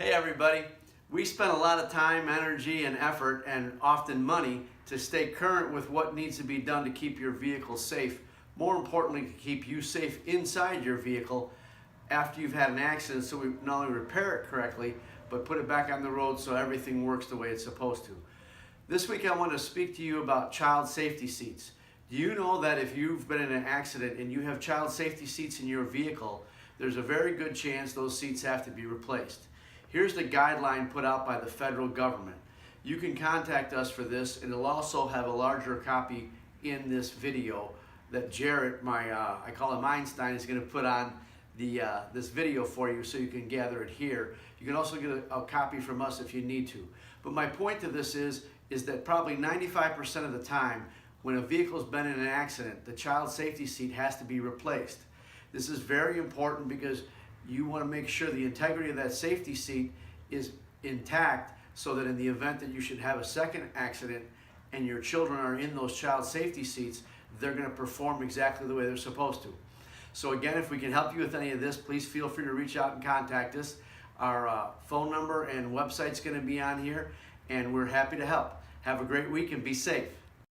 Hey everybody, we spend a lot of time, energy, and effort, and often money to stay current with what needs to be done to keep your vehicle safe. More importantly, to keep you safe inside your vehicle after you've had an accident, so we not only repair it correctly, but put it back on the road so everything works the way it's supposed to. This week I want to speak to you about child safety seats. Do you know that if you've been in an accident and you have child safety seats in your vehicle, there's a very good chance those seats have to be replaced? Here's the guideline put out by the federal government. You can contact us for this, and it'll also have a larger copy in this video that Jarrett, I call him Einstein, is going to put on this video for you so you can gather it here. You can also get a copy from us if you need to. But my point to this is that probably 95% of the time when a vehicle's been in an accident, the child safety seat has to be replaced. This is very important because you want to make sure the integrity of that safety seat is intact so that in the event that you should have a second accident and your children are in those child safety seats, they're going to perform exactly the way they're supposed to. So again, if we can help you with any of this, please feel free to reach out and contact us. Our phone number and website's going to be on here, and we're happy to help. Have a great week and be safe.